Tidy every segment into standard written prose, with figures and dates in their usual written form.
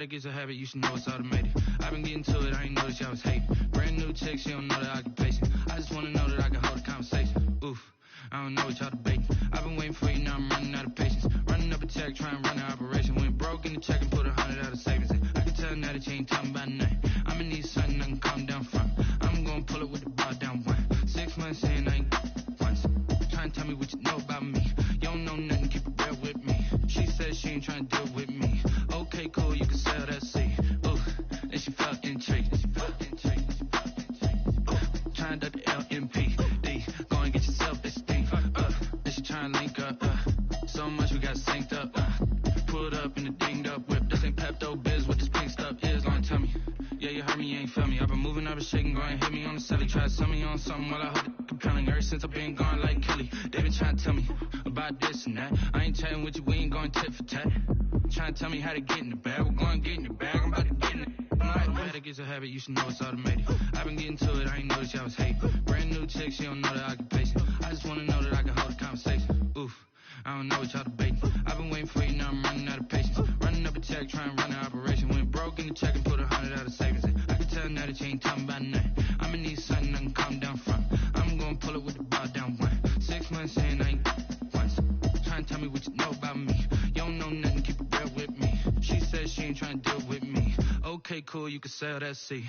automatic, it's a habit, you should know it's automated. I've been getting to it, I ain't noticed y'all was hating. Brand new chick, she don't know the occupation. I just wanna know that I can hold a conversation. Oof, I don't know what y'all debating. I've been waiting for you, now I'm running out of patience. Running up a check, trying to run an operation. Went broke in the check and put 100 out of savings in. I can tell now that you ain't talking about nothing. I'ma need something I can calm down from. I'm gonna pull it with the bar down one. 6 months in, I ain't once. Trying to tell me what you know about me. You don't know nothing, keep it real with me. She said she ain't trying to deal with me. Okay, cool, you can sell that seed. Ooh, and she felt intrigued. Trying to the LMPD. Go and get yourself esteem. And she trying to link up. So much we got synced up. Pulled up in the dinged up whip. This ain't Pepto Biz, what this pink stuff is. Gonna tell me. Yeah, you heard me, you ain't felt me. I've been moving, I've been shaking, go and hit me on the celly. Try to sell me on something while I hold it compelling. Ever since I've been gone like Kelly, they been trying to tell me about this and that. I ain't chatting with you, we ain't going tit for tat. Trying to tell me how to get in the bag, we're going to get in the bag, I'm about to get in it. Automatic is a habit, you should know it's automated. I've been getting to it, I ain't noticed y'all was hating. Brand new chick, she don't know the occupation. I just wanna know that I can hold a conversation. Oof, I don't know what y'all debating. I've been waiting for you, now I'm running out of patience. Running up a check, trying to run an operation. Went broke in the check and put 100 out of savings in. I can tell now that you ain't talking about nothing. I'ma need something I can calm down from. I'm gonna pull it with the bar down one. 6 months in, I ain't once. Trying to tell me what you know about me. You don't know nothing, keep it real with me. She said she ain't trying to deal with me. Okay, cool, you can sell that seed.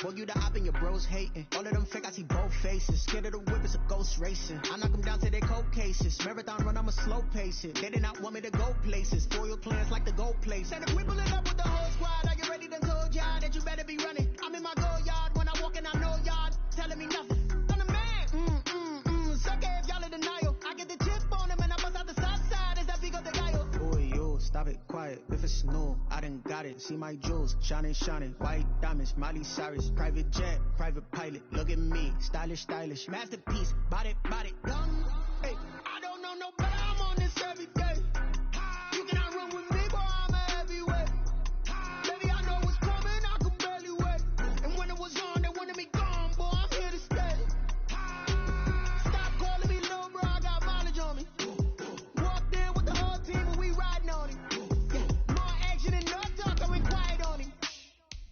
Boy, you the op and your bros hating. All of them fake, I see both faces. Scared of the whip, it's a ghost racing. I knock them down to their cold cases. Marathon run, I'ma slow pace it. They did not want me to go places. Foil plans like the gold place. And if we pull it up with the whole squad, are you ready? Done told y'all that you better be running. I'm in my go yard. When I walk in, I know y'all telling me nothing. I'm the man. Suck it if y'all in denial. I get the chip on him and I bust out the south side. Is that Vigo de Gallo? Boy, yo, stop it, quiet. If it's snow, I done got it. See my jewels, shining. White diamonds, Miley Cyrus. Private jet, private pilot. Look at me, stylish. Masterpiece, body, done. Hey, I don't know no better. I'm on this every day. You cannot run with me, boy, I'm a heavyweight. Baby, I know what's coming, I could barely wait. And when it was on, they wanted me gone, boy, I'm here to stay. Stop calling me little bro, I got mileage on me. Walked in with the whole team and we riding on him. More action and no talk, I went quiet on him.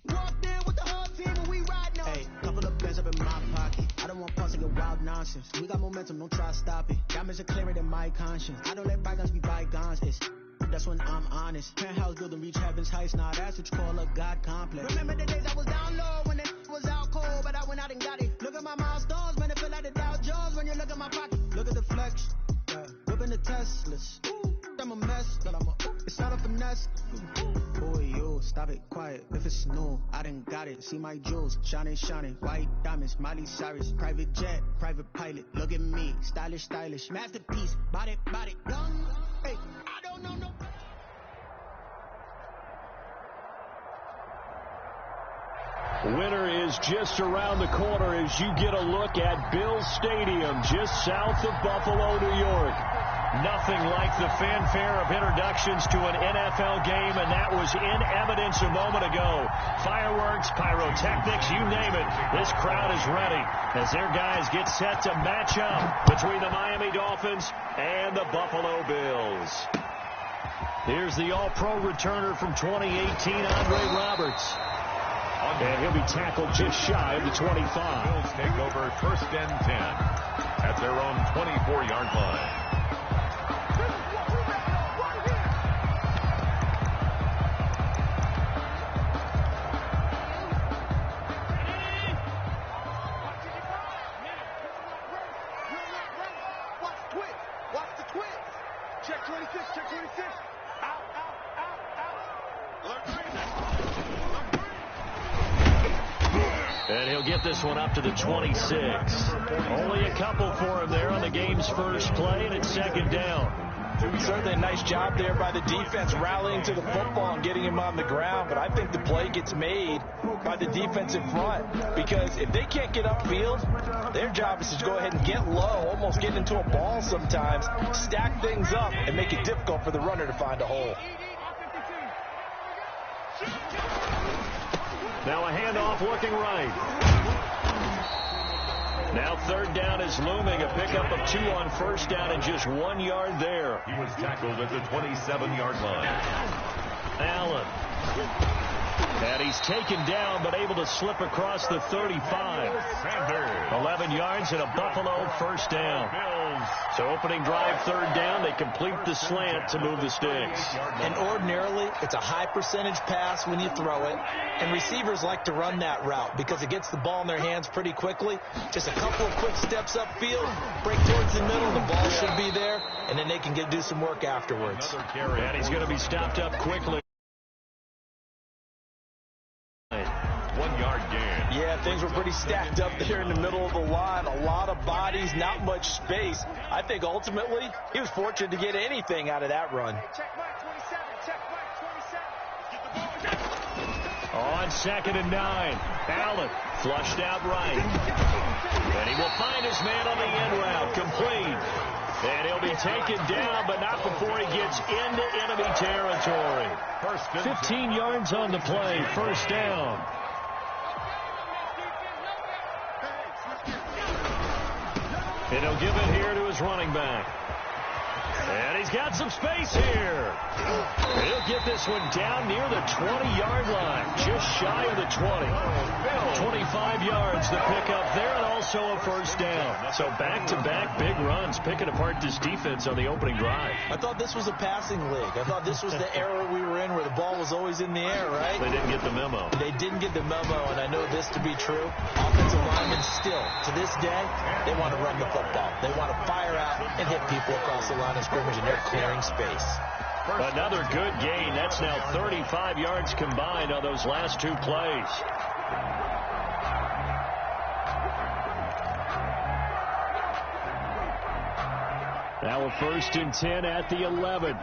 Walked in with the whole team and we riding on him. Hey, couple of bands up in my pocket. I don't want pause and get wild nonsense. We got momentum, don't try to stop it. Diamonds are clearer than my conscience. I don't let bygones be bygones. That's when I'm honest. Penthouse building reach heaven's heights. Now that's what you call a God complex. Remember the days I was down low when it was out cold, but I went out and got it. Look at my milestones, man, it feel like the Dow Jones when you look at my pocket. Look at the flex, whipping the Teslas. I'm a mess, but it's not a finesse. Boy, yo, stop it, quiet. If it's snow, I done got it. See my jewels, shining. White diamonds, Miley Cyrus. Private jet, private pilot. Look at me, stylish. Masterpiece, body, done. Hey, I don't know no. Winter is just around the corner as you get a look at Bills Stadium, just south of Buffalo, New York. Nothing like the fanfare of introductions to an NFL game, and that was in evidence a moment ago. Fireworks, pyrotechnics, you name it. This crowd is ready as their guys get set to match up between the Miami Dolphins and the Buffalo Bills. Here's the All-Pro returner from 2018, Andre Roberts. And he'll be tackled just shy of the 25. Bills take over 1st and 10 at their own 24-yard line. And he'll get this one up to the 26. Only a couple for him there on the game's first play, and it's second down. Certainly a nice job there by the defense rallying to the football and getting him on the ground, but I think the play gets made by the defensive front, because if they can't get upfield, their job is to go ahead and get low, almost get into a ball sometimes, stack things up, and make it difficult for the runner to find a hole. Now a handoff looking right. Now third down is looming. A pickup of 2 on first down and just 1 yard there. He was tackled at the 27-yard line. Allen. And he's taken down but able to slip across the 35. 11 yards and a Buffalo first down. So opening drive third down, they complete the slant to move the sticks. And ordinarily, it's a high percentage pass when you throw it. And receivers like to run that route because it gets the ball in their hands pretty quickly. Just a couple of quick steps upfield, break towards the middle, the ball should be there, and then they can do some work afterwards. And he's going to be stopped up quickly. 1 yard gain. Yeah, things were pretty stacked up there in the middle of the line. A lot of bodies, not much space. I think ultimately he was fortunate to get anything out of that run. On 2nd and 9, Allen flushed out right. And he will find his man on the end route, complete. And he'll be taken down, but not before he gets into enemy territory. 15 yards on the play, first down. And he'll give it here to his running back. And he's got some space here. He'll get this one down near the 20-yard line, just shy of the 20. 25 yards to pick up there, and also a first down. So back-to-back big runs, picking apart this defense on the opening drive. I thought this was a passing league. I thought this was the era we were in where the ball was always in the air, right? They didn't get the memo. They didn't get the memo, and I know this to be true. Offensive linemen still, to this day, they want to run the football. They want to fire out and hit people across the line of scrimmage, and they're clearing space. Another good gain. That's now 35 yards combined on those last 2 plays. Now a 1st and 10 at the 11.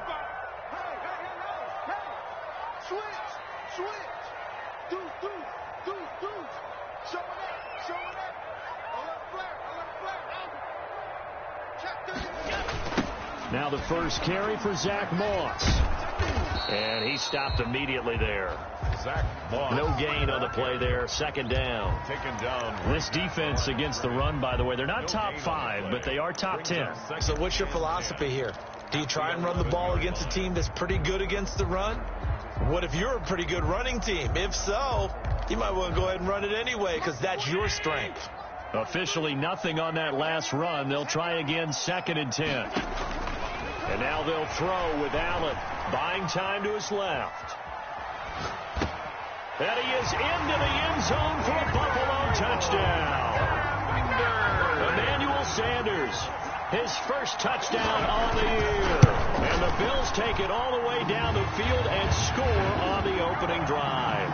Now the first carry for Zach Moss. And he stopped immediately there. Zach Moss. No gain on the play there. Second down. Taken down. This defense against the run, by the way, they're not top 5, but they are top 10. So what's your philosophy here? Do you try and run the ball against a team that's pretty good against the run? What if you're a pretty good running team? If so, you might want to go ahead and run it anyway because that's your strength. Officially nothing on that last run. They'll try again, 2nd and 10. And now they'll throw with Allen, buying time to his left. And he is into the end zone for a Buffalo touchdown. Emmanuel Sanders, his first touchdown on the year. And the Bills take it all the way down the field and score on the opening drive.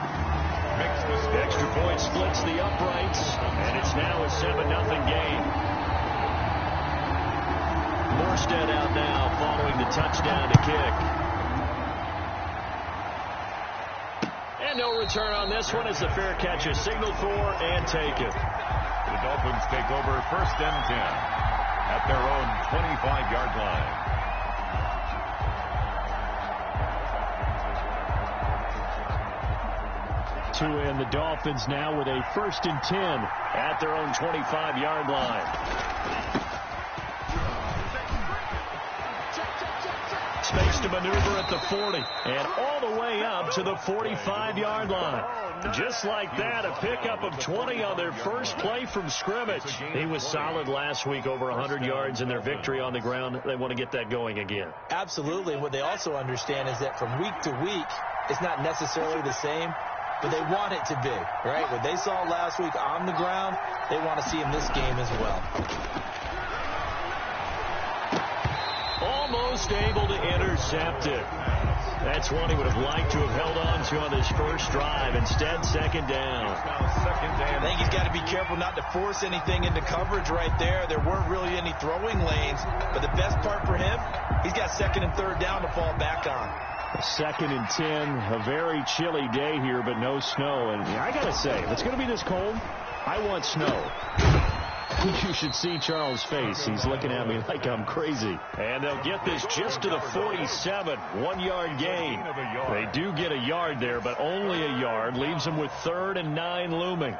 Extra point splits the uprights, and it's now a 7-0 game. Morstead out now following the touchdown to kick. And no return on this one as the fair catch is signaled for and taken. The Dolphins take over 1st and 10 at their own 25-yard line. And the Dolphins now with a 1st and 10 at their own 25-yard line. Space to maneuver at the 40 and all the way up to the 45-yard line. Just like that, a pickup of 20 on their first play from scrimmage. He was solid last week, over 100 yards in their victory on the ground. They want to get that going again. Absolutely. What they also understand is that from week to week, it's not necessarily the same, but they want it to be, right? What they saw last week on the ground, they want to see in this game as well. Almost almost able to intercept it. That's one he would have liked to have held on to on this first drive. Instead, second down. I think he's got to be careful not to force anything into coverage right there. There weren't really any throwing lanes, but the best part for him, he's got second and third down to fall back on. Second and 10, a very chilly day here, but no snow. And I got to say, if it's going to be this cold, I want snow. You should see Charles' face. He's looking at me like I'm crazy. And they'll get this just to the 47, 1-yard gain. They do get a yard there, but only a yard. Leaves them with 3rd and 9 looming.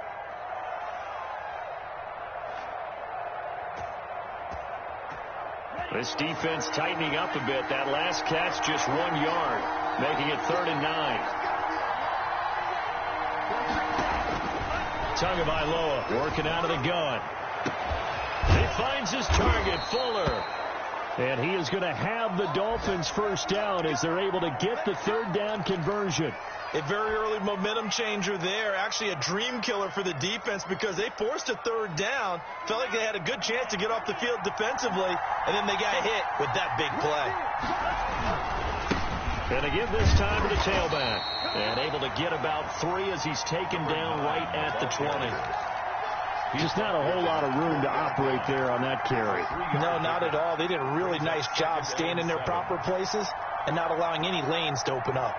This defense tightening up a bit. That last catch just 1 yard, making it 3rd and 9. Tagovailoa working out of the gun. He finds his target, Fuller. And he is going to have the Dolphins first down as they're able to get the 3rd down conversion. A very early momentum changer there. Actually a dream killer for the defense because they forced a 3rd down. Felt like they had a good chance to get off the field defensively, and then they got hit with that big play. And again this time to the tailback. And able to get about 3 as he's taken down right at the 20. Just not a whole lot of room to operate there on that carry. No, not at all. They did a really nice job staying in their proper places and not allowing any lanes to open up.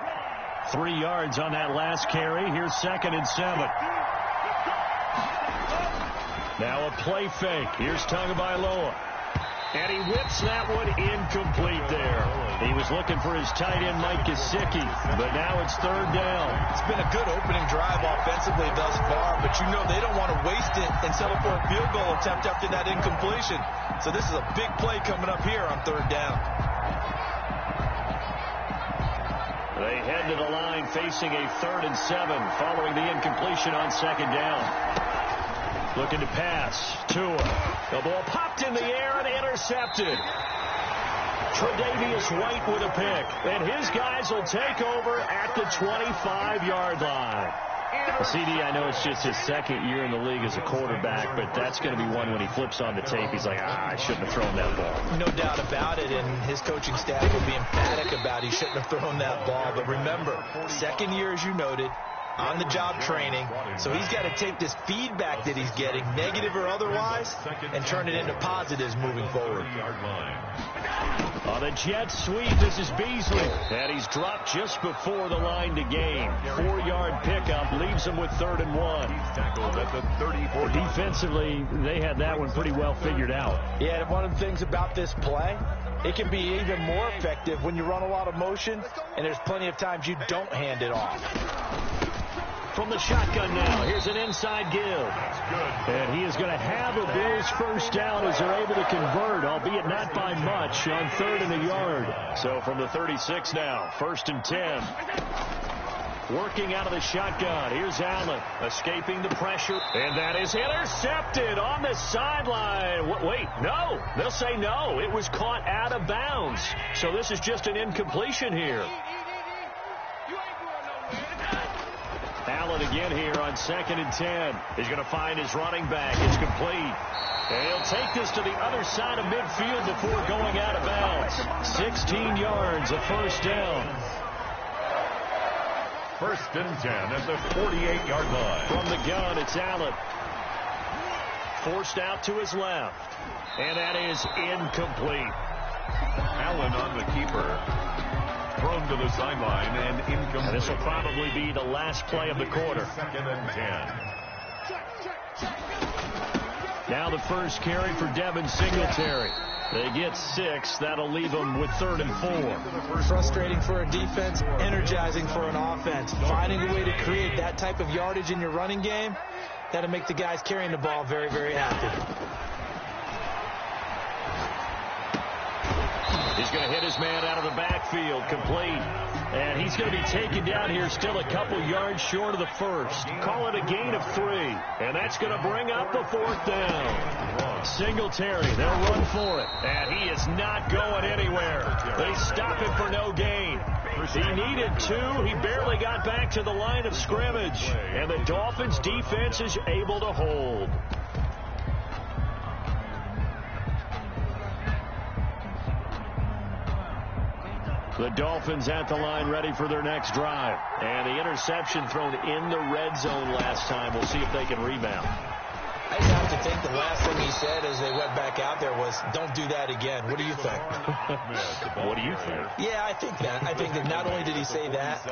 3 yards on that last carry. Here's 2nd and 7. Now a play fake. Here's Tagovailoa. And he whips that one incomplete there. He was looking for his tight end, Mike Gesicki, but now it's 3rd down. It's been a good opening drive offensively thus far, but you know they don't want to waste it and settle for a field goal attempt after that incompletion. So this is a big play coming up here on 3rd down. They head to the line facing a 3rd and 7 following the incompletion on 2nd down. Looking to pass. Tua. The ball popped in the air and intercepted. Tre'Davious White with a pick. And his guys will take over at the 25-yard line. CD, I know it's just his 2nd year in the league as a quarterback, but that's going to be one when he flips on the tape. He's like, I shouldn't have thrown that ball. No doubt about it, and his coaching staff will be emphatic about he shouldn't have thrown that ball. But remember, 2nd year, as you noted, on-the-job training, so he's got to take this feedback that he's getting, negative or otherwise, and turn it into positives moving forward. On the jet sweep, this is Beasley, and he's dropped just before the line to gain. 4-yard pickup leaves him with 3rd and 1. He's tackled at the 34. Defensively, they had that one pretty well figured out. Yeah, and one of the things about this play, it can be even more effective when you run a lot of motion, and there's plenty of times you don't hand it off. From the shotgun now, here's an inside give. And he is going to have a Bills first down as they're able to convert, albeit not by much, on 3rd and a yard. So from the 36 now, 1st and 10. Working out of the shotgun. Here's Allen escaping the pressure. And that is intercepted on the sideline. Wait, no. They'll say no. It was caught out of bounds. So this is just an incompletion here. Allen again here on 2nd and 10. He's going to find his running back. It's complete. And he'll take this to the other side of midfield before going out of bounds. 16 yards, a first down. 1st and 10 at the 48-yard line. From the gun, it's Allen. Forced out to his left. And that is incomplete. Allen on the keeper. Thrown to the sideline and incomplete. And this will probably be the last play of the quarter. 2nd and 10. Now the first carry for Devin Singletary. They get 6. That'll leave them with 3rd and 4. Frustrating for a defense, energizing for an offense. Finding a way to create that type of yardage in your running game, that'll make the guys carrying the ball very, very happy. He's going to hit his man out of the backfield, complete. And he's going to be taken down here still a couple yards short of the first. Call it a gain of 3. And that's going to bring up the 4th down. Singletary, they'll run for it. And he is not going anywhere. They stop him for no gain. He needed 2. He barely got back to the line of scrimmage. And the Dolphins defense is able to hold. The Dolphins at the line ready for their next drive. And the interception thrown in the red zone last time. We'll see if they can rebound. I just have to think the last thing he said as they went back out there was, don't do that again. What do you think? What do you think? Yeah, I think that. I think that not only did he say that,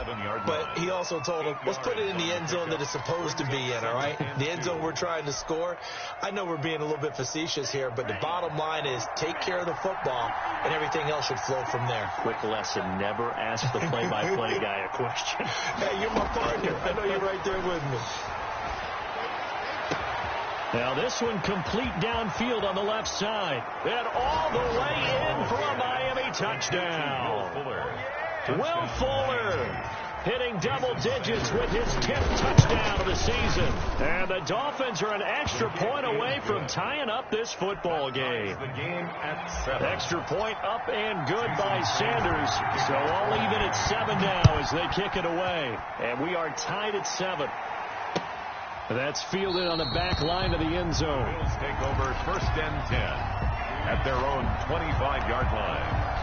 but he also told him, let's put it in the end zone that it's supposed to be in, all right? The end zone we're trying to score. I know we're being a little bit facetious here, but the bottom line is take care of the football, and everything else should flow from there. Quick lesson, never ask the play-by-play guy a question. Hey, you're my partner. I know you're right there with me. Now this one complete downfield on the left side. And all the way in for a Miami touchdown. Will Fuller hitting double digits with his 10th touchdown of the season. And the Dolphins are an extra point away from tying up this football game. Extra point up and good by Sanders. So all even at 7 now as they kick it away. And we are tied at 7. That's fielded on the back line of the end zone. Bills take over 1st and 10 at their own 25-yard line.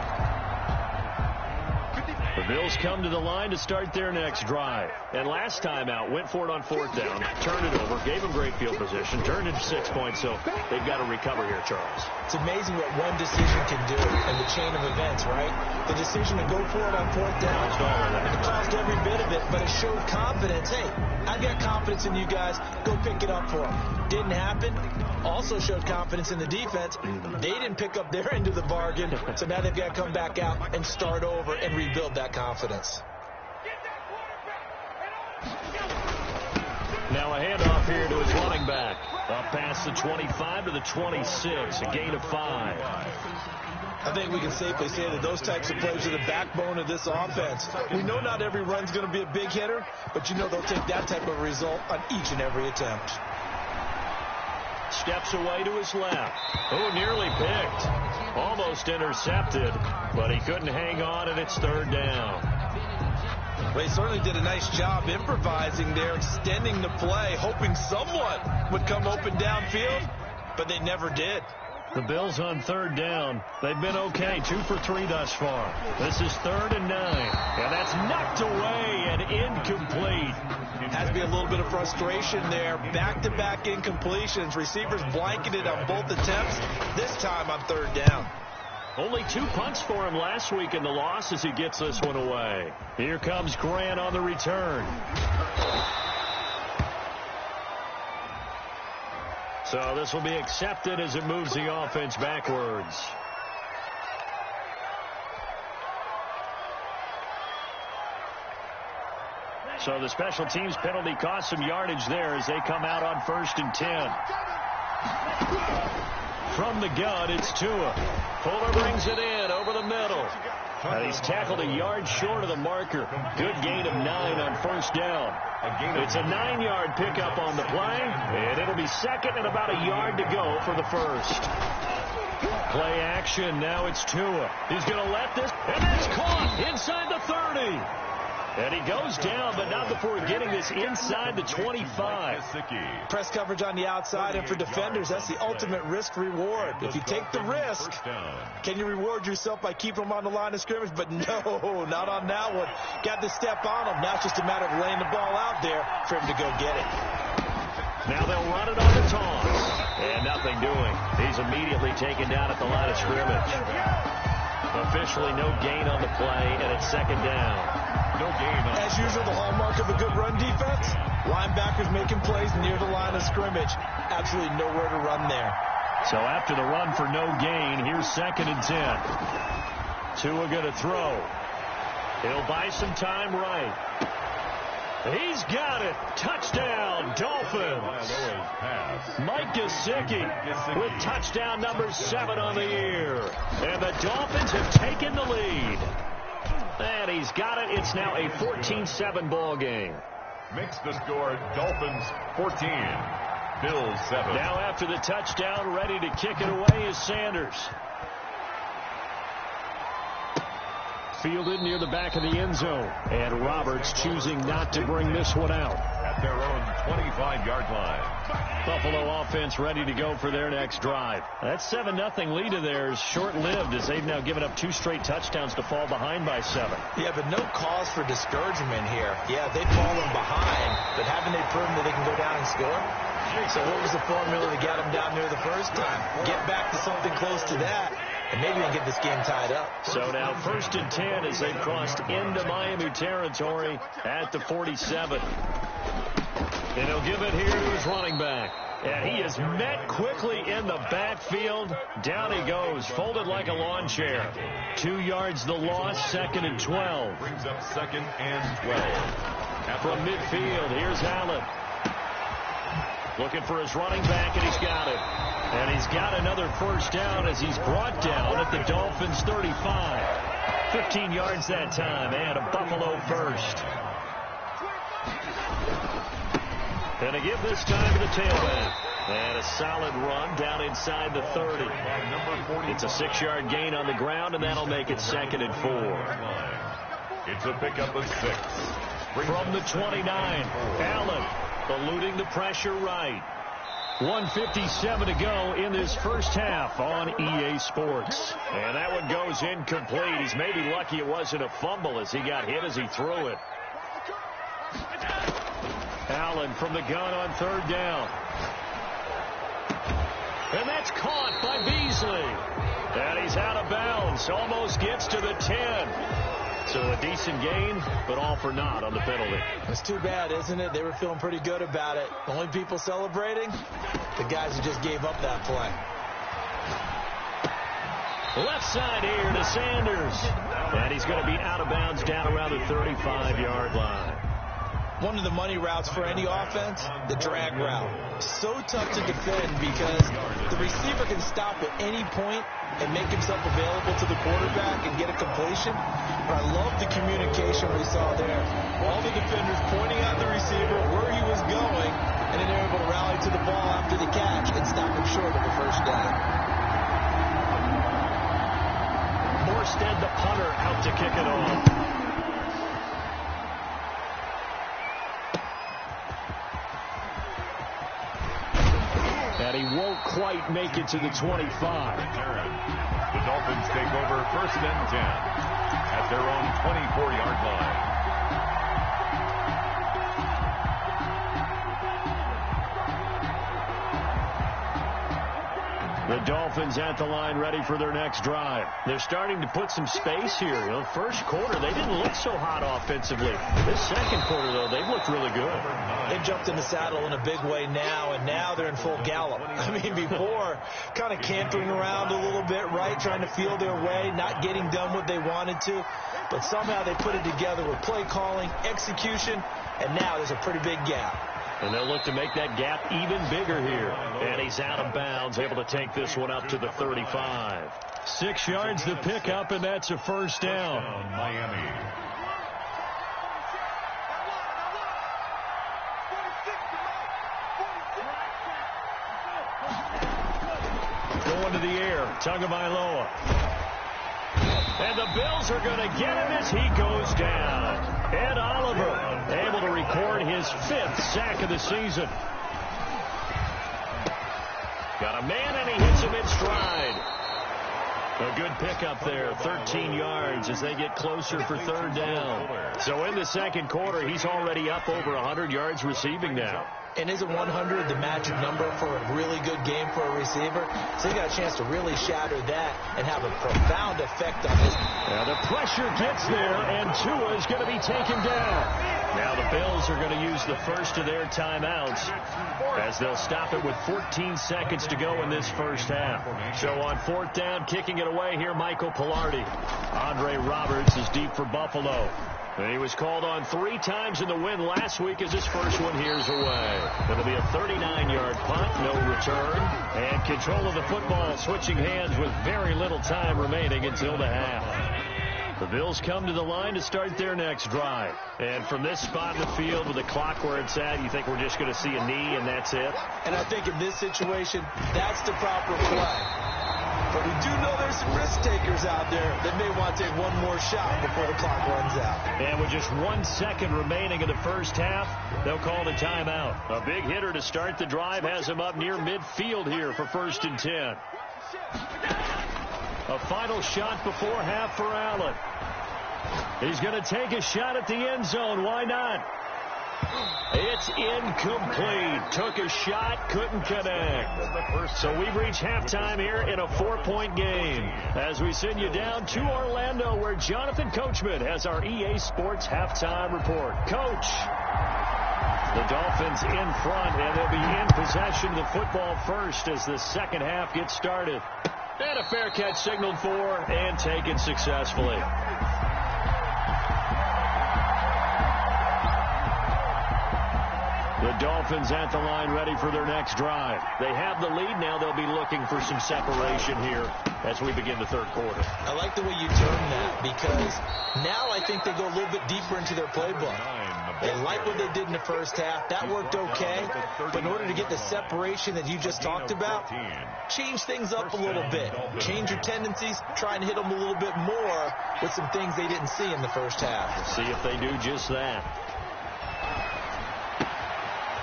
The Bills come to the line to start their next drive. And last time out, went for it on 4th down, turned it over, gave them great field position, turned it to 6 points, so they've got to recover here, Charles. It's amazing what one decision can do in the chain of events, right? The decision to go for it on 4th down, it caused every bit of it, but it showed confidence. Hey, I've got confidence in you guys. Go pick it up for them. Didn't happen. Also showed confidence in the defense. They didn't pick up their end of the bargain, so now they've got to come back out and start over and rebuild that confidence. Now a handoff here to his running back. Up past the 25 to the 26, a gain of 5. I think we can safely say that those types of plays are the backbone of this offense. We know not every run's going to be a big hitter, but you know they'll take that type of result on each and every attempt. Steps away to his left. Oh, nearly picked. Almost intercepted, but he couldn't hang on, and it's 3rd down. Well, he certainly did a nice job improvising there, extending the play, hoping someone would come open downfield, but they never did. The Bills on 3rd down. They've been okay, 2 for 3 thus far. This is 3rd and 9, and that's knocked away and incomplete. Has to be a little bit of frustration there. Back-to-back incompletions. Receivers blanketed on both attempts, this time on 3rd down. Only 2 punts for him last week in the loss as he gets this one away. Here comes Grant on the return. So this will be accepted as it moves the offense backwards. So the special teams penalty cost some yardage there as they come out on 1st and 10. From the gun, it's Tua. Fuller brings it in over the middle. And he's tackled a yard short of the marker. Good gain of 9 on 1st down. It's a 9-yard pickup on the play, and it'll be 2nd and about a yard to go for the 1st. Play action, now it's Tua. He's going to let this, and it's caught inside the 30. And he goes down, but not before getting this inside the 25. Press coverage on the outside, and for defenders, that's the ultimate risk-reward. If you take the risk, can you reward yourself by keeping them on the line of scrimmage? But no, not on that one. Got to step on him. Now it's just a matter of laying the ball out there for him to go get it. Now they'll run it on the toss. And nothing doing. He's immediately taken down at the line of scrimmage. Officially no gain on the play, and it's 2nd down. No gain. As usual, the hallmark of a good run defense, linebackers making plays near the line of scrimmage. Absolutely nowhere to run there. So after the run for no gain, here's 2nd and 10. Tua going to throw. He'll buy some time right. He's got it. Touchdown, Dolphins. Mike Gesicki with touchdown number 7 on the year. And the Dolphins have taken the lead. And he's got it. It's now a 14-7 ball game. Makes the score Dolphins 14, Bills 7. Now after the touchdown, ready to kick it away is Sanders. Fielded near the back of the end zone. And Roberts choosing not to bring this one out. at their own 25-yard line. Buffalo offense ready to go for their next drive. That 7-0 lead of theirs short-lived as they've now given up 2 straight touchdowns to fall behind by 7. Yeah, but no cause for discouragement here. Yeah, they've fallen behind, but haven't they proven that they can go down and score? So what was the formula to get them down there the first time? Get back to something close to that, and maybe they can get this game tied up. So now 1st and 10 as they've crossed into Miami territory at the 47. And he'll give it here to his running back. And he is met quickly in the backfield. Down he goes, folded like a lawn chair. 2 yards the loss, 2nd and 12. Brings up 2nd and 12. From midfield, here's Allen. Looking for his running back, and he's got it. And he's got another first down as he's brought down at the Dolphins' 35. 15 yards that time, and a Buffalo first. And a give this time to the tailback. And a solid run down inside the 30. It's a 6-yard gain on the ground, and that'll make it 2nd and 4. It's a pickup of 6. From the 29, Allen eluding the pressure right. 1:57 to go in this first half on EA Sports. And that one goes incomplete. He's maybe lucky it wasn't a fumble as he got hit as he threw it. Allen from the gun on 3rd down. And that's caught by Beasley. And he's out of bounds. Almost gets to the 10. So a decent gain, but all for naught on the penalty. It's too bad, isn't it? They were feeling pretty good about it. The only people celebrating, the guys who just gave up that play. Left side here to Sanders. And he's going to be out of bounds down around the 35-yard line. One of the money routes for any offense, the drag route. So tough to defend because the receiver can stop at any point and make himself available to the quarterback and get a completion. But I love the communication we saw there. All the defenders pointing at the receiver where he was going, and then they're able to rally to the ball after the catch and stop him short of the first down. Morstead, the punter, out to kick it off. And he won't quite make it to the 25. The Dolphins take over 1st and 10 at their own 24-yard line. The Dolphins at the line ready for their next drive. They're starting to put some space here. You know, first quarter, they didn't look so hot offensively. This second quarter, though, they've looked really good. They jumped in the saddle in a big way now, and now they're in full gallop. I mean, before, kind of cantering around a little bit, right, trying to feel their way, not getting done what they wanted to. But somehow they put it together with play calling, execution, and now there's a pretty big gap. And they'll look to make that gap even bigger here. And he's out of bounds, able to take this one up to the 35. 6 yards the pickup, and that's a first down. Miami. Going to the air, Tagovailoa. And the Bills are going to get him as he goes down. Ed Oliver able to record his 5th sack of the season. Got a man, and he hits him in stride. A good pickup there, 13 yards as they get closer for 3rd down. So in the second quarter, he's already up over 100 yards receiving now. And isn't 100 the magic number for a really good game for a receiver? So he got a chance to really shatter that and have a profound effect on his. Now the pressure gets there, and Tua is going to be taken down. Now the Bills are going to use the first of their timeouts as they'll stop it with 14 seconds to go in this first half. So on 4th down, kicking it away here, Michael Pilardi. Andre Roberts is deep for Buffalo. And he was called on 3 times in the win last week as his first one here's away. It'll be a 39-yard punt, no return. And control of the football switching hands with very little time remaining until the half. The Bills come to the line to start their next drive. And from this spot in the field with the clock where it's at, you think we're just going to see a knee and that's it? And I think in this situation, that's the proper play. But we do know there's some risk takers out there that may want to take one more shot before the clock runs out. And with just 1 second remaining in the first half, they'll call the timeout. A big hitter to start the drive has him up near midfield here for 1st and 10. A final shot before half for Allen. He's going to take a shot at the end zone. Why not? It's incomplete. Took a shot, couldn't connect. So we've reached halftime here in a 4-point game as we send you down to Orlando, where Jonathan Coachman has our EA Sports halftime report. Coach, the Dolphins in front, and they'll be in possession of the football first as the second half gets started. And a fair catch signaled for and taken successfully. The Dolphins at the line, ready for their next drive. They have the lead now. They'll be looking for some separation here as we begin the third quarter. I like the way you term that, because now I think they go a little bit deeper into their playbook. They like what they did in the first half. That worked okay. But in order to get the separation that you just talked about, change things up a little bit. Change your tendencies. Try and hit them a little bit more with some things they didn't see in the first half. See if they do just that.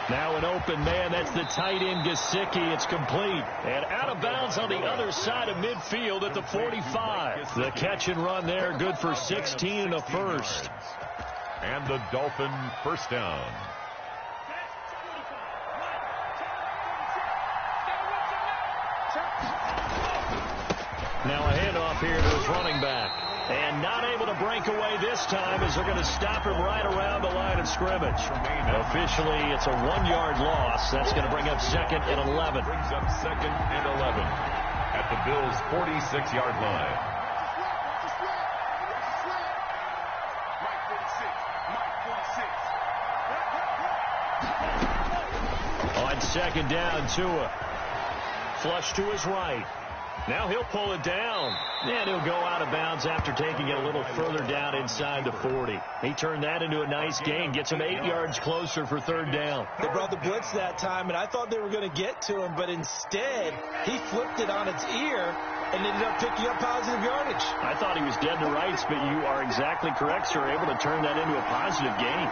Now an open man. That's the tight end, Gesicki. It's complete. And out of bounds on the other side of midfield at the 45. The catch and run there, good for 16 and a first. And the Dolphin first down. Now a handoff here to his running back. And not able to break away this time as they're going to stop him right around the line of scrimmage. Officially, it's a 1-yard loss. That's going to bring up 2nd and 11. Brings up 2nd and 11 at the Bills' 46-yard line. On 2nd down, Tua. Flush to his right. Now he'll pull it down, and he'll go out of bounds after taking it a little further down inside the 40. He turned that into a nice gain, gets him 8 yards closer for 3rd down. They brought the blitz that time, and I thought they were going to get to him, but instead he flipped it on its ear and ended up picking up positive yardage. I thought he was dead to rights, but you are exactly correct, sir, able to turn that into a positive gain.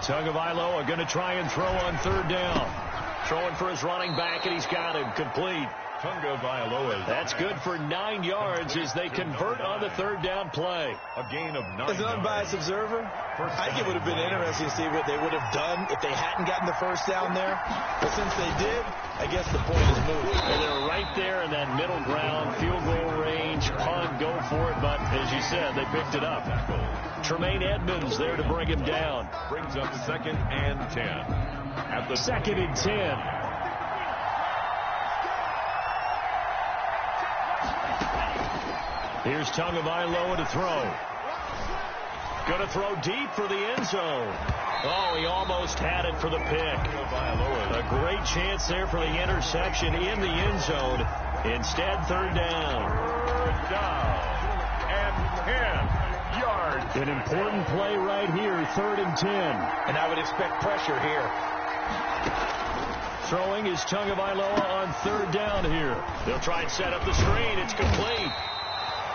Tagovailoa going to try and throw on 3rd down. Throwing for his running back, and he's got him complete. Tagovailoa. That's good for 9 yards as they convert on the 3rd down play. A gain of 9 As an unbiased observer, I think it would have been interesting to see what they would have done if they hadn't gotten the first down there. But since they did, I guess the point is moved. And they're right there in that middle ground, field goal range, punt, go for it. But as you said, they picked it up. Tremaine Edmonds there to bring him down. Brings up 2nd and 10. At the 2nd and 10. Here's Tagovailoa to throw. Going to throw deep for the end zone. Oh, he almost had it for the pick. A great chance there for the interception in the end zone. Instead, 3rd down. 3rd down and 10 yards. An important play right here, 3rd and 10. And I would expect pressure here. Throwing is Tagovailoa on 3rd down here. They'll try and set up the screen. It's complete.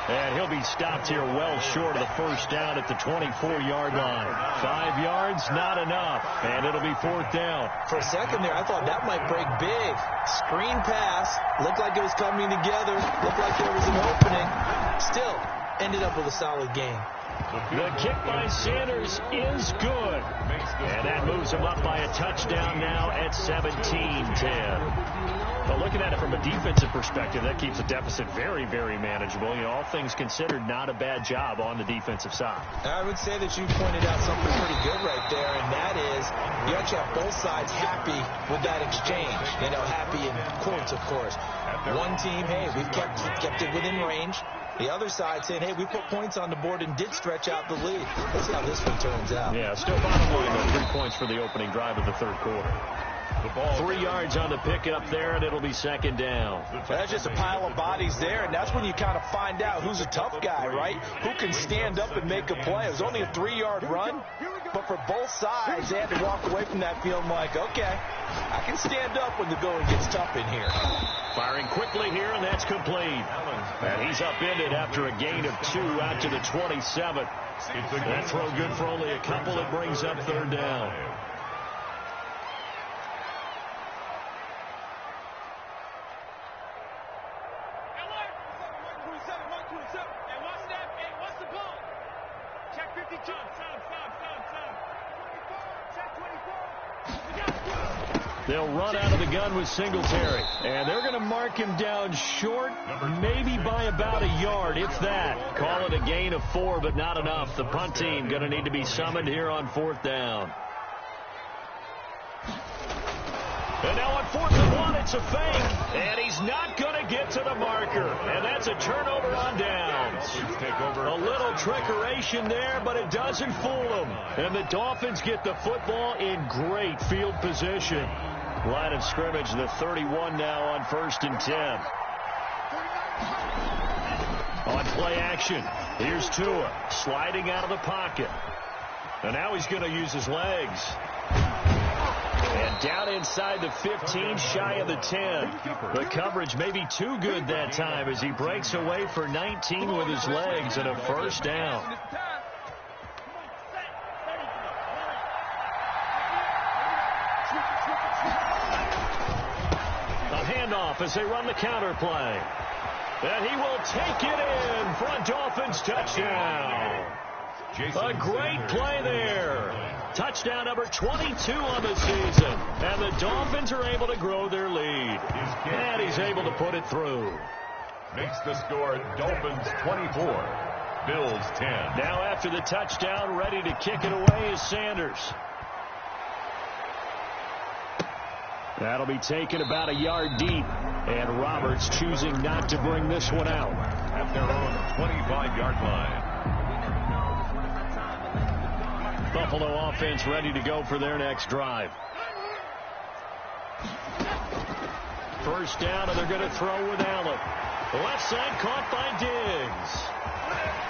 And he'll be stopped here well short of the first down at the 24-yard line. 5 yards, not enough. And it'll be 4th down. For a second there, I thought that might break big. Screen pass. Looked like it was coming together. Looked like there was an opening. Still, ended up with a solid gain. The kick by Sanders is good. And that moves him up by a touchdown now at 17-10. But looking at it from a defensive perspective, that keeps the deficit very, very manageable. You know, all things considered, not a bad job on the defensive side. I would say that you pointed out something pretty good right there, and that is you actually have both sides happy with that exchange. You know, happy in quotes, of course. One team, hey, we've kept it within range. The other side saying, hey, we put points on the board and did stretch out the lead. Let's see how this one turns out. Yeah, still bottom line, though, 3 points for the opening drive of the third quarter. 3 yards on the pickup there, and it'll be second down. That's just a pile of bodies there, and that's when you kind of find out who's a tough guy, right? Who can stand up and make a play. It was only a 3-yard run, but for both sides, they had to walk away from that feeling like, okay, I can stand up when the going gets tough in here. Firing quickly here, and that's complete. And he's upended after a gain of 2 out to the 27. That throw good for only a couple. It brings up third down. They'll run out of the gun with Singletary. And they're going to mark him down short, maybe by about a yard, if that. Call it a gain of 4, but not enough. The punt team going to need to be summoned here on 4th down. And now on 4th and 1, it's a fake. And he's not going to get to the marker. And that's a turnover on downs. A little trickeration there, but it doesn't fool them. And the Dolphins get the football in great field position. Line of scrimmage, the 31 now on 1st and 10. On play action, here's Tua sliding out of the pocket. And now he's going to use his legs. And down inside the 15, shy of the 10. The coverage may be too good that time as he breaks away for 19 with his legs and a first down. A handoff as they run the counter play. And he will take it in for a Dolphins touchdown. A great play there. Touchdown number 22 on the season. And the Dolphins are able to grow their lead. And he's able to put it through. Makes the score Dolphins 24, Bills 10. Now after the touchdown, ready to kick it away is Sanders. That'll be taken about a yard deep. And Roberts choosing not to bring this one out. At their own 25-yard line. Buffalo offense ready to go for their next drive. First down, and they're going to throw with Allen. The left side caught by Diggs.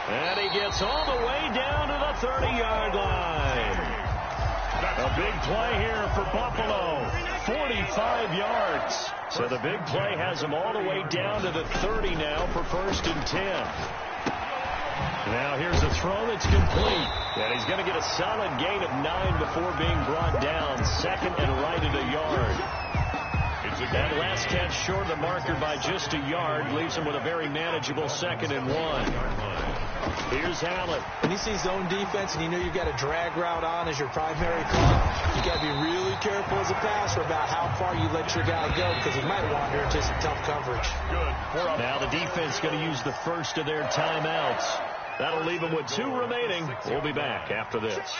And he gets all the way down to the 30-yard line. A big play here for Buffalo. 45 yards. So the big play has him all the way down to the 30 now for 1st and 10. Now here's a throw that's complete. And he's going to get a solid gain of 9 before being brought down. Second and right at a yard. That last catch short of the marker by just a yard leaves him with a very manageable 2nd and 1. Here's Allen. When you see zone defense and you know you've got a drag route on as your primary play, you got to be really careful as a passer about how far you let your guy go because he might wander into some tough coverage. Now the defense going to use the first of their timeouts. That'll leave them with 2 remaining. We'll be back after this.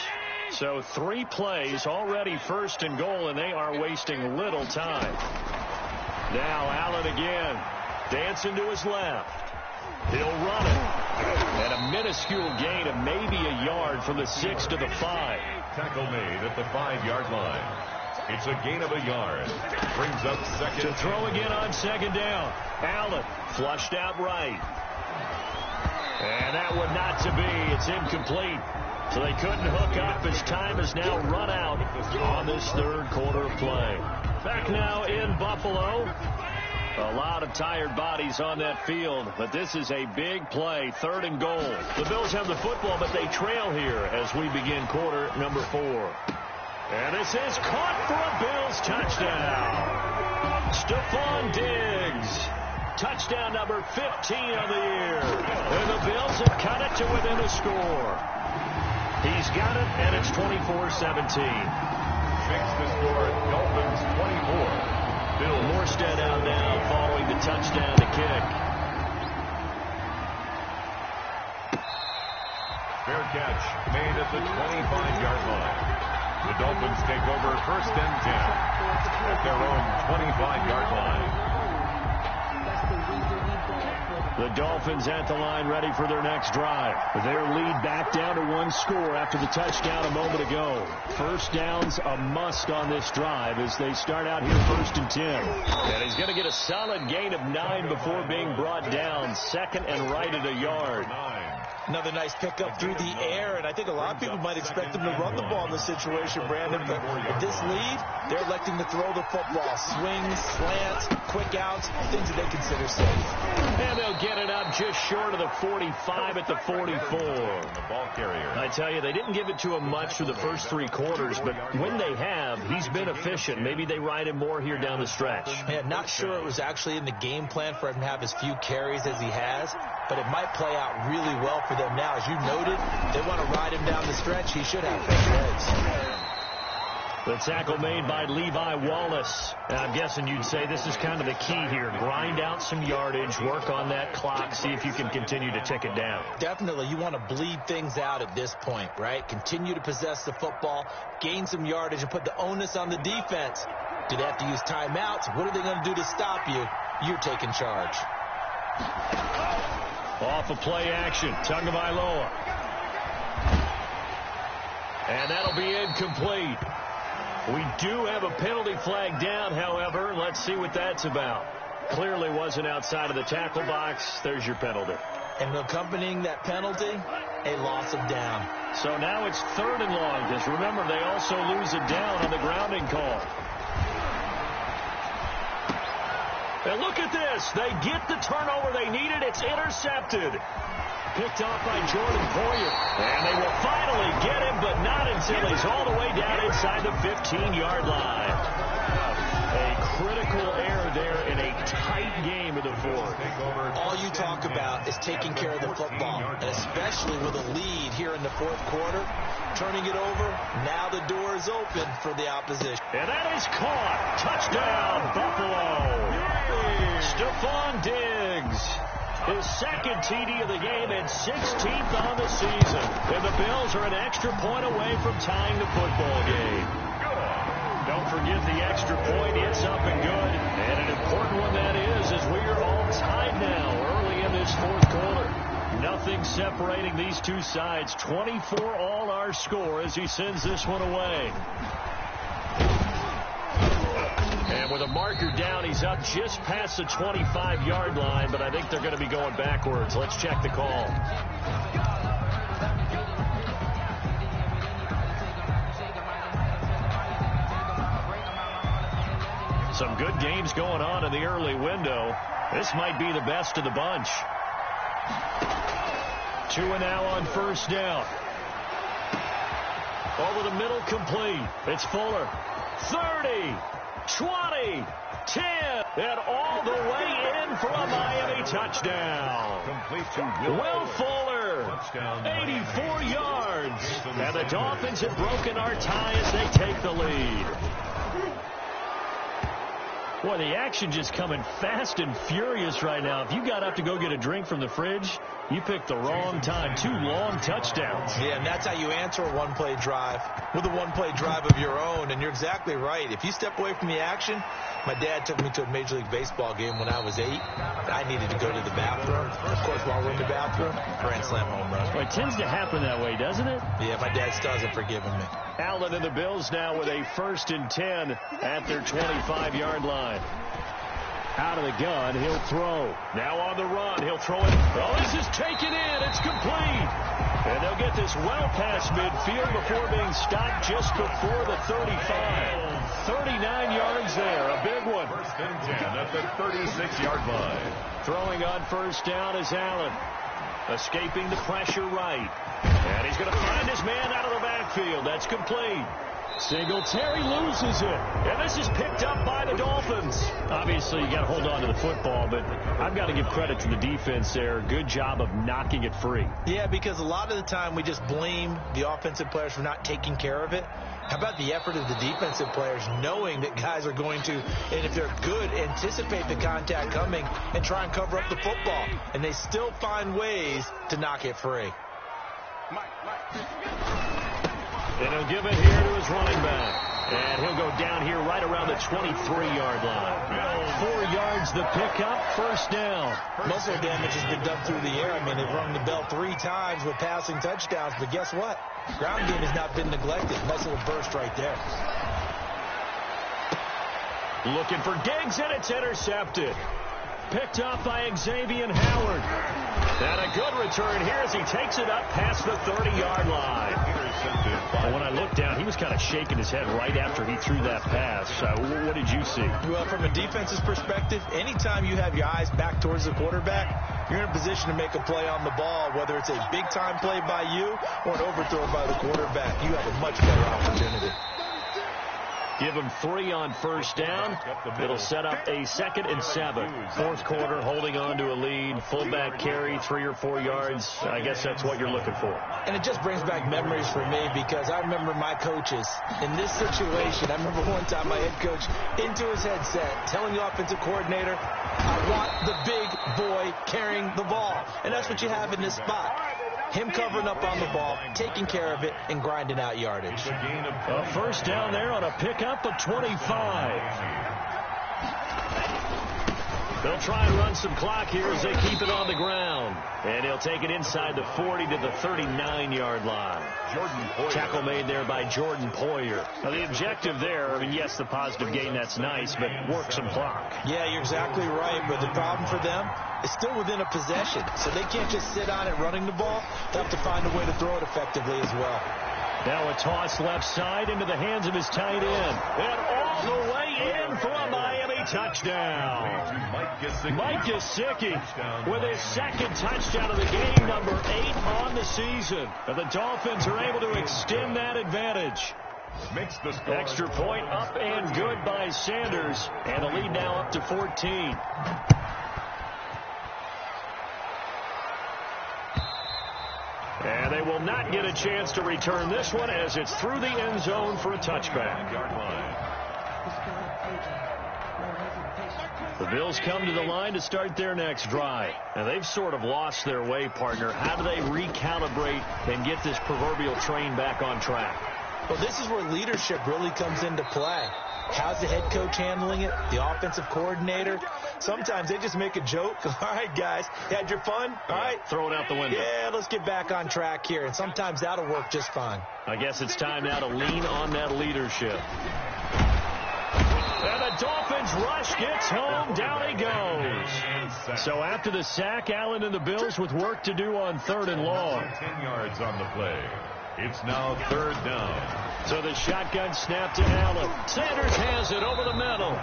So 3 plays already 1st and goal, and they are wasting little time. Now Allen again. Dancing to his left. He'll run it. And a minuscule gain of maybe a yard from the 6 to the 5. Tackle made at the 5-yard line. It's a gain of a yard. Brings up second. To throw again on 2nd down. Allen flushed out right. And that one not to be. It's incomplete. So they couldn't hook up as time is now run out on this 3rd quarter play. Back now in Buffalo. A lot of tired bodies on that field, but this is a big play, 3rd and goal. The Bills have the football, but they trail here as we begin quarter number 4. And this is caught for a Bills touchdown. Stephon Diggs. Touchdown number 15 on the year. And the Bills have cut it to within a score. He's got it, and it's 24-17. Makes the score Dolphins 24. Bill Morstead out now following the touchdown to kick. Fair catch made at the 25-yard line. The Dolphins take over 1st and 10 at their own 25-yard line. The Dolphins at the line ready for their next drive. Their lead back down to 1 score after the touchdown a moment ago. First down's a must on this drive as they start out here 1st and 10. And he's going to get a solid gain of 9 before being brought down. 2nd and right at a yard. Another nice pickup through the air, and I think a lot of people might expect them to run the ball in this situation, Brandon, but with this lead, they're electing to throw the football. Swings, slants, quick outs, things that they consider safe. And they'll get it up just short of the 45 at the 44. The ball carrier. I tell you, they didn't give it to him much for the first 3 quarters, but when they have, he's been efficient. Maybe they ride him more here down the stretch. Yeah, not sure it was actually in the game plan for him to have as few carries as he has, but it might play out really well for them now. As you noted, they want to ride him down the stretch. He should have fresh legs. The tackle made by Levi Wallace. And I'm guessing you'd say this is kind of the key here. Grind out some yardage, work on that clock, see if you can continue to tick it down. Definitely. You want to bleed things out at this point, right? Continue to possess the football, gain some yardage, and put the onus on the defense. Do they have to use timeouts? What are they going to do to stop you? You're taking charge. Off of play action, Tagovailoa. And that'll be incomplete. We do have a penalty flag down, however. Let's see what that's about. Clearly wasn't outside of the tackle box. There's your penalty. And accompanying that penalty, a loss of down. So now it's 3rd and long, because remember, they also lose a down on the grounding call. And look at this. They get the turnover they needed. It's intercepted. Picked off by Jordan Poyer. And they will finally get him, but not until he's all the way down inside the 15-yard line. A critical error there in a tight game of the 4th. All you talk about is taking care of the football, and especially with a lead here in the 4th quarter. Turning it over, now the door is open for the opposition. And that is caught. Touchdown, Buffalo. Stephon Diggs. His 2nd TD of the game and 16th on the season. And the Bills are an extra point away from tying the football game. Don't forget the extra point. It's up and good. And an important one that is, as we are all tied now early in this 4th quarter. Nothing separating these two sides. 24 all our score as he sends this one away. And with a marker down, he's up just past the 25-yard line, but I think they're going to be going backwards. Let's check the call. Some good games going on in the early window. This might be the best of the bunch. 2 and now on 1st down. Over the middle, complete. It's Fuller. 30, 20, 10, and all the way in for a Miami touchdown. Complete to Will Fuller, 84 yards. And the Dolphins have broken our tie as they take the lead. Boy, the action just coming fast and furious right now. If you got up to go get a drink from the fridge, you picked the wrong time. 2 long touchdowns. Yeah, and that's how you answer a one-play drive with a one-play drive of your own. And you're exactly right. If you step away from the action, my dad took me to a Major League Baseball game when I was 8. I needed to go to the bathroom. Of course, while we're in the bathroom, grand slam home run. Well, it tends to happen that way, doesn't it? Yeah, my dad still hasn't forgiven me. Allen and the Bills now with a 1st and 10 at their 25-yard line. Out of the gun, he'll throw. Now on the run, he'll throw it. Oh, this is taken in. It's complete. And they'll get this well past midfield before being stopped just before the 35. 39 yards there, a big one. 1st and 10 at the 36-yard line. Throwing on 1st down is Allen. Escaping the pressure right. And he's going to find his man out of the backfield. That's complete. Singletary loses it. And this is picked up by the Dolphins. Obviously, you got to hold on to the football, but I've got to give credit to the defense there. Good job of knocking it free. Yeah, because a lot of the time we just blame the offensive players for not taking care of it. How about the effort of the defensive players knowing that guys are going to, and if they're good, anticipate the contact coming and try and cover up the football. And they still find ways to knock it free. And he'll give it here to his running back. And he'll go down here right around the 23-yard line. 4 yards the pickup, first down. Muscle damage has been done through the air. I mean, they've rung the bell 3 times with passing touchdowns, but guess what? Ground game has not been neglected. Nice little burst right there. Looking for Diggs, and it's intercepted. Picked up by Xavier Howard. And a good return here as he takes it up past the 30-yard line. And when I looked down, he was kind of shaking his head right after he threw that pass. What did you see? Well, from a defense's perspective, anytime you have your eyes back towards the quarterback, you're in a position to make a play on the ball, whether it's a big-time play by you or an overthrow by the quarterback. You have a much better opportunity. Give him 3 on first down. It'll set up a 2nd and 7. Fourth quarter, holding on to a lead. Fullback carry, 3 or 4 yards. I guess that's what you're looking for. And it just brings back memories for me because I remember my coaches in this situation. I remember one time my head coach into his headset telling the offensive coordinator, I want the big boy carrying the ball. And that's what you have in this spot. Him covering up on the ball, taking care of it, and grinding out yardage. A first down there on a pickup of 25. They'll try and run some clock here as they keep it on the ground. And he'll take it inside the 40 to the 39-yard line. Tackle made there by Jordan Poyer. Now, the objective there, I mean, yes, the positive gain, that's nice, but work some clock. Yeah, you're exactly right, but the problem for them is still within a possession, so they can't just sit on it running the ball. They have to find a way to throw it effectively as well. Now a toss left side into the hands of his tight end. And all the way in for a Miami touchdown. Mike Gesicki with his 2nd touchdown of the game, number 8 on the season. And the Dolphins are able to extend that advantage. Extra point up and good by Sanders. And the lead now up to 14. And they will not get a chance to return this one as it's through the end zone for a touchback. The Bills come to the line to start their next drive. Now, they've sort of lost their way, partner. How do they recalibrate and get this proverbial train back on track? Well, this is where leadership really comes into play. How's the head coach handling it? The offensive coordinator? Sometimes they just make a joke. All right, guys, you had your fun? All right. Throw it out the window. Yeah, let's get back on track here. And sometimes that'll work just fine. I guess it's time now to lean on that leadership. And the Dolphins rush gets home. Down he goes. So after the sack, Allen and the Bills with work to do on 3rd and long. 10 yards on the play. It's now 3rd down. So the shotgun snap to Allen. Sanders has it over the middle.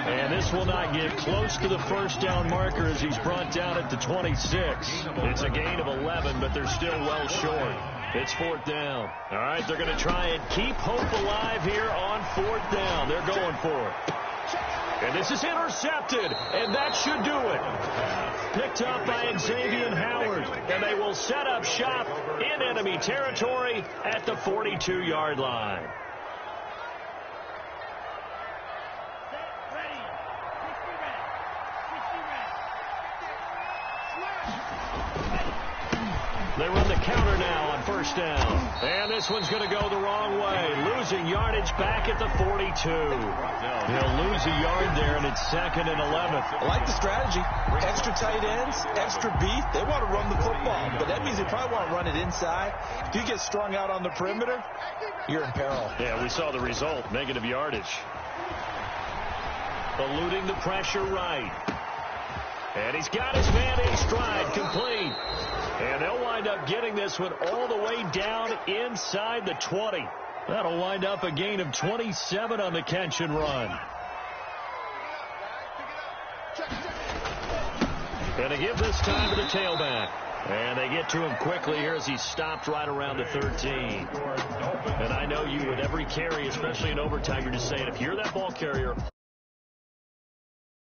And this will not get close to the first down marker as he's brought down at the 26. It's a gain of 11, but they're still well short. It's 4th down. All right, they're going to try and keep hope alive here on 4th down. They're going for it. And this is intercepted, and that should do it. Picked up by Xavier Howard, and they will set up shop in enemy territory at the 42-yard line. They run the counter now on first down. And this one's going to go the wrong way. Losing yardage back at the 42. They'll lose a yard there, and it's 2nd and 11. I like the strategy. Extra tight ends, extra beef. They want to run the football, but that means they probably want to run it inside. If you get strung out on the perimeter, you're in peril. Yeah, we saw the result. Negative yardage. Eluding the pressure right. And he's got his man in stride, complete. And they'll wind up getting this one all the way down inside the 20. That'll wind up a gain of 27 on the catch and run. And they give this time to the tailback. And they get to him quickly here as he's stopped right around the 13. And I know you with every carry, especially in overtime, you're just saying, if you're that ball carrier,